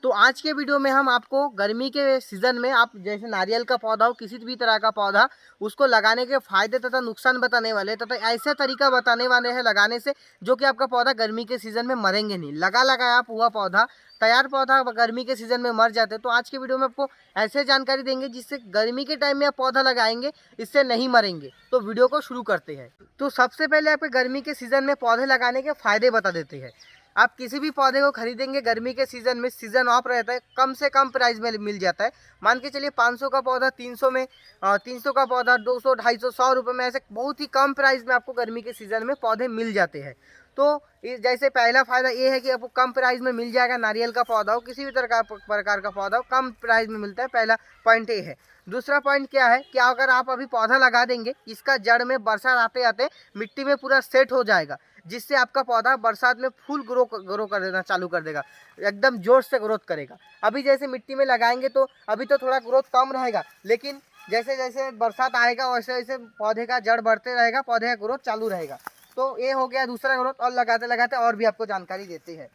तो आज के वीडियो में हम आपको गर्मी के सीज़न में आप जैसे नारियल का पौधा हो, किसी भी तरह का पौधा, उसको लगाने के फ़ायदे तथा नुकसान बताने वाले तथा ऐसा तरीका बताने वाले हैं लगाने से जो कि आपका पौधा गर्मी के सीज़न में मरेंगे नहीं। लगाया हुआ पौधा, तैयार पौधा गर्मी के सीज़न में मर जाते हैं। तो आज के वीडियो में आपको ऐसे जानकारी देंगे जिससे गर्मी के टाइम में आप पौधा लगाएंगे, इससे नहीं मरेंगे। तो वीडियो को शुरू करते हैं। तो सबसे पहले आपके गर्मी के सीज़न में पौधे लगाने के फ़ायदे बता देते हैं। आप किसी भी पौधे को खरीदेंगे गर्मी के सीज़न में, सीज़न ऑफ रहता है, कम से कम प्राइस में मिल जाता है। मान के चलिए 500 का पौधा 300 में, 300 का पौधा 200, 250, 100 रुपये में, ऐसे बहुत ही कम प्राइस में आपको गर्मी के सीज़न में पौधे मिल जाते हैं। तो जैसे पहला फ़ायदा ये है कि आपको कम प्राइस में मिल जाएगा। नारियल का पौधा हो, किसी भी तरह का प्रकार का पौधा हो, कम प्राइस में मिलता है। पहला पॉइंट ये है। दूसरा पॉइंट क्या है कि अगर आप अभी पौधा लगा देंगे, इसका जड़ में बरसात आते आते मिट्टी में पूरा सेट हो जाएगा, जिससे आपका पौधा बरसात में फुल ग्रो कर देना चालू कर देगा, एकदम जोर से ग्रोथ करेगा। अभी जैसे मिट्टी में लगाएंगे तो अभी तो थोड़ा ग्रोथ कम रहेगा, लेकिन जैसे जैसे बरसात आएगा वैसे वैसे पौधे का जड़ बढ़ते रहेगा, पौधे का ग्रोथ चालू रहेगा। तो ये हो गया दूसरा ग्रोथ। और लगाते लगाते और भी आपको जानकारी देते हैं।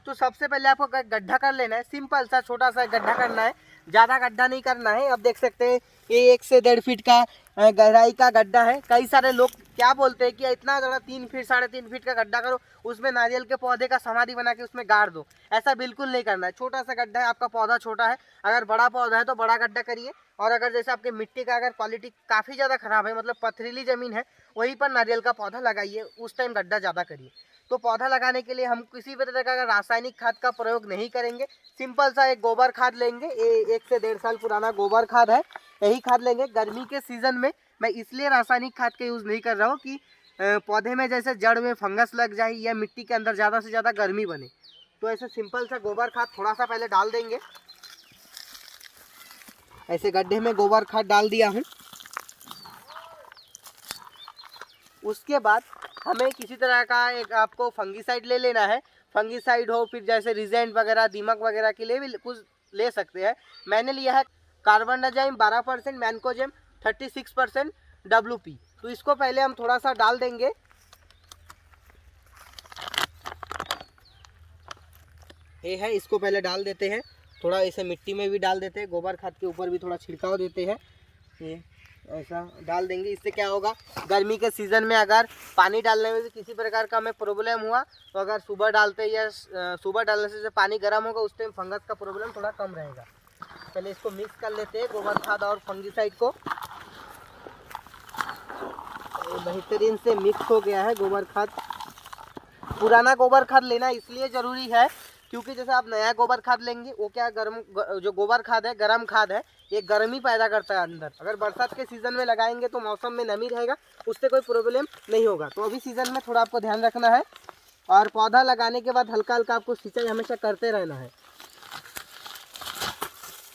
तो सबसे पहले आपको गड्ढा कर लेना है, सिंपल सा छोटा सा गड्ढा करना है, ज़्यादा गड्ढा नहीं करना है। अब देख सकते हैं ये 1 से 1.5 फीट का गहराई का गड्ढा है। कई सारे लोग क्या बोलते हैं कि इतना ज़्यादा 3 फीट 3.5 फीट का गड्ढा करो, उसमें नारियल के पौधे का समाधि बना के उसमें गाड़ दो। ऐसा बिल्कुल नहीं करना है। छोटा सा गड्ढा है, आपका पौधा छोटा है, अगर बड़ा पौधा है तो बड़ा गड्ढा करिए। और अगर जैसे आपके मिट्टी का अगर क्वालिटी काफ़ी ज़्यादा ख़राब है, मतलब पथरीली ज़मीन है, वहीं पर नारियल का पौधा लगाइए, उस टाइम गड्ढा ज़्यादा करिए। तो पौधा लगाने के लिए हम किसी भी तरह का रासायनिक खाद का प्रयोग नहीं करेंगे। सिंपल सा एक गोबर खाद लेंगे, ये 1 से 1.5 साल पुराना गोबर खाद है, यही खाद लेंगे। गर्मी के सीज़न में मैं इसलिए रासायनिक खाद का यूज़ नहीं कर रहा हूँ कि पौधे में जैसे जड़ में फंगस लग जाए या मिट्टी के अंदर ज़्यादा से ज़्यादा गर्मी बने। तो ऐसे सिंपल सा गोबर खाद थोड़ा सा पहले डाल देंगे। ऐसे गड्ढे में गोबर खाद डाल दिया हूँ। उसके बाद हमें किसी तरह का एक आपको फंगीसाइड ले लेना है। फंगीसाइड हो, फिर जैसे रिजेंट वगैरह, दीमक वगैरह के लिए भी कुछ ले सकते हैं। मैंने लिया है कार्बनडाजिम 12%, मैनकोजेम 36%, WP। तो इसको पहले हम थोड़ा सा डाल देंगे। ये है, इसको पहले डाल देते हैं। थोड़ा ऐसे मिट्टी में भी डाल देते हैं, गोबर खाद के ऊपर भी थोड़ा छिड़काव देते हैं। ये ऐसा डाल देंगे। इससे क्या होगा, गर्मी के सीज़न में अगर पानी डालने में भी किसी प्रकार का हमें प्रॉब्लम हुआ तो अगर सुबह डालते या सुबह डालने से पानी गर्म होगा, उस टाइम फंगस का प्रॉब्लम थोड़ा कम रहेगा। पहले इसको मिक्स कर लेते हैं, गोबर खाद और फंगीसाइड को। बेहतरीन से मिक्स हो गया है गोबर खाद। पुराना गोबर खाद लेना इसलिए ज़रूरी है क्योंकि जैसे आप नया गोबर खाद लेंगे, वो क्या जो गोबर खाद है गर्म खाद है, ये गर्मी पैदा करता है अंदर। अगर बरसात के सीज़न में लगाएंगे तो मौसम में नमी रहेगा, उससे कोई प्रॉब्लम नहीं होगा। तो अभी सीज़न में थोड़ा आपको ध्यान रखना है। और पौधा लगाने के बाद हल्का हल्का आपको सिंचाई हमेशा करते रहना है।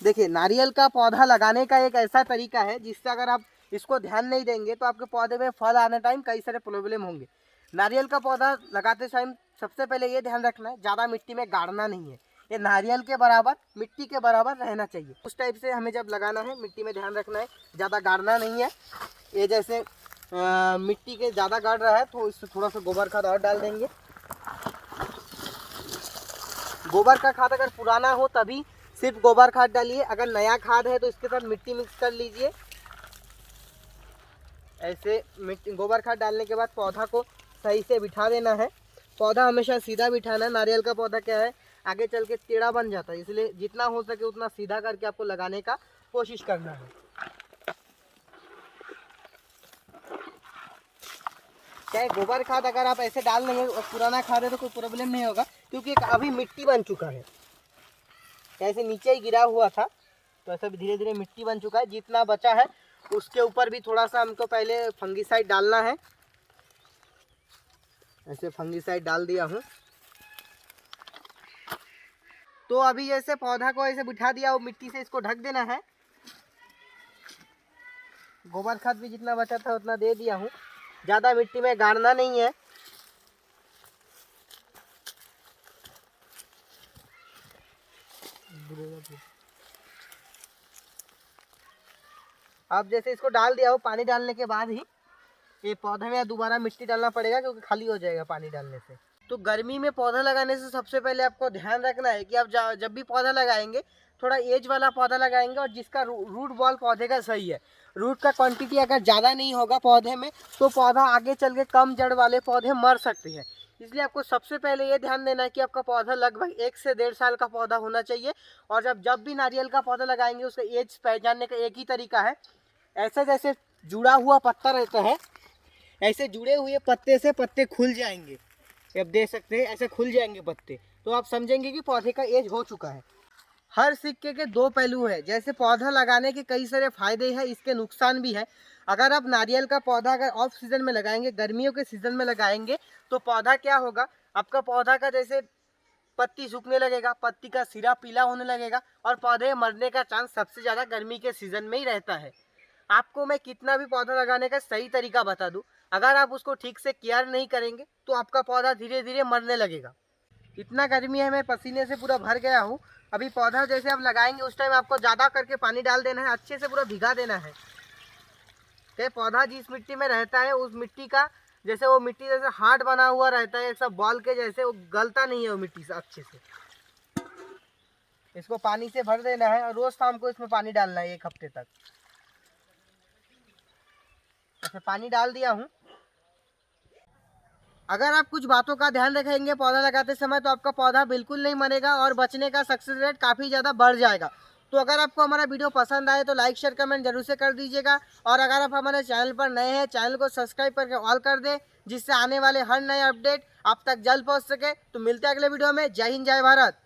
देखिए, नारियल का पौधा लगाने का एक ऐसा तरीका है जिससे अगर आप इसको ध्यान नहीं देंगे तो आपके पौधे में फल आने टाइम कई सारे प्रॉब्लम होंगे। नारियल का पौधा लगाते टाइम सबसे पहले ये ध्यान रखना है, ज़्यादा मिट्टी में गाड़ना नहीं है। ये नारियल के बराबर, मिट्टी के बराबर रहना चाहिए। उस टाइप से हमें जब लगाना है, मिट्टी में ध्यान रखना है, ज़्यादा गाड़ना नहीं है। ये जैसे मिट्टी के ज़्यादा गाड़ रहा है तो इससे थोड़ा सा गोबर खाद और डाल देंगे। गोबर का खाद अगर पुराना हो तभी सिर्फ गोबर खाद डालिए, अगर नया खाद है तो इसके साथ मिट्टी मिक्स कर लीजिए। ऐसे मिट्टी गोबर खाद डालने के बाद पौधा को सही से बिठा देना है। पौधा हमेशा सीधा बिठाना है। नारियल का पौधा क्या है, आगे चल के टेढ़ा बन जाता है, इसलिए जितना हो सके उतना सीधा करके आपको लगाने का कोशिश करना है। चाहे गोबर खाद अगर आप ऐसे डाल देंगे और पुराना खाद है तो कोई प्रॉब्लम नहीं होगा, क्योंकि अभी मिट्टी बन चुका है। ऐसे नीचे ही गिरा हुआ था तो ऐसा धीरे धीरे मिट्टी बन चुका है। जितना बचा है उसके ऊपर भी थोड़ा सा हमको पहले फंगीसाइड डालना है। ऐसे फंगीसाइड डाल दिया हूँ। तो अभी जैसे पौधा को ऐसे बिठा दिया, वो मिट्टी से इसको ढक देना है। गोबर खाद भी जितना बचा था उतना दे दिया हूँ। ज़्यादा मिट्टी में गाड़ना नहीं है। अब जैसे इसको डाल दिया हो, पानी डालने के बाद ही ये पौधे में दोबारा मिट्टी डालना पड़ेगा क्योंकि खाली हो जाएगा पानी डालने से। तो गर्मी में पौधा लगाने से सबसे पहले आपको ध्यान रखना है कि आप जब भी पौधा लगाएंगे थोड़ा एज वाला पौधा लगाएंगे और जिसका रूट बॉल पौधे का सही है। रूट का क्वांटिटी अगर ज़्यादा नहीं होगा पौधे में तो पौधा आगे चल के कम जड़ वाले पौधे मर सकते हैं। इसलिए आपको सबसे पहले ये ध्यान देना है कि आपका पौधा लगभग 1 से 1.5 साल का पौधा होना चाहिए। और जब भी नारियल का पौधा लगाएंगे उसका एज पहचानने का एक ही तरीका है, ऐसे जैसे जुड़ा हुआ पत्ता रहता है ऐसे जुड़े हुए पत्ते से पत्ते खुल जाएंगे। आप देख सकते हैं ऐसे खुल जाएंगे पत्ते, तो आप समझेंगे कि पौधे का एज हो चुका है। हर सिक्के के दो पहलू है। जैसे पौधा लगाने के कई सारे फायदे हैं, इसके नुकसान भी है। अगर आप नारियल का पौधा अगर ऑफ सीजन में लगाएंगे, गर्मियों के सीजन में लगाएंगे, तो पौधा क्या होगा, आपका पौधा का जैसे पत्ती सूखने लगेगा, पत्ती का सिरा पीला होने लगेगा और पौधे मरने का चांस सबसे ज़्यादा गर्मी के सीजन में ही रहता है। आपको मैं कितना भी पौधा लगाने का सही तरीका बता दूं, अगर आप उसको ठीक से केयर नहीं करेंगे तो आपका पौधा धीरे धीरे मरने लगेगा। इतना गर्मी है, मैं पसीने से पूरा भर गया हूँ। अभी पौधा जैसे आप लगाएंगे उस टाइम आपको ज़्यादा करके पानी डाल देना है, अच्छे से पूरा भिगा देना है। तो पौधा जिस मिट्टी में रहता है उस मिट्टी का जैसे वो मिट्टी जैसे हार्ड बना हुआ रहता है, सब बॉल के जैसे, वो गलता नहीं है वो मिट्टी से अच्छे से। इसको पानी से भर देना है और रोज़ शाम को इसमें पानी डालना है 1 हफ्ते तक। ऐसे पानी डाल दिया हूँ। अगर आप कुछ बातों का ध्यान रखेंगे पौधा लगाते समय तो आपका पौधा बिल्कुल नहीं मरेगा और बचने का सक्सेस रेट काफ़ी ज़्यादा बढ़ जाएगा। तो अगर आपको हमारा वीडियो पसंद आए तो लाइक शेयर कमेंट जरूर से कर दीजिएगा। और अगर आप हमारे चैनल पर नए हैं, चैनल को सब्सक्राइब करके ऑल कर दें, जिससे आने वाले हर नए अपडेट आप तक जल्द पहुँच सके। तो मिलते हैं अगले वीडियो में। जय हिंद, जय भारत।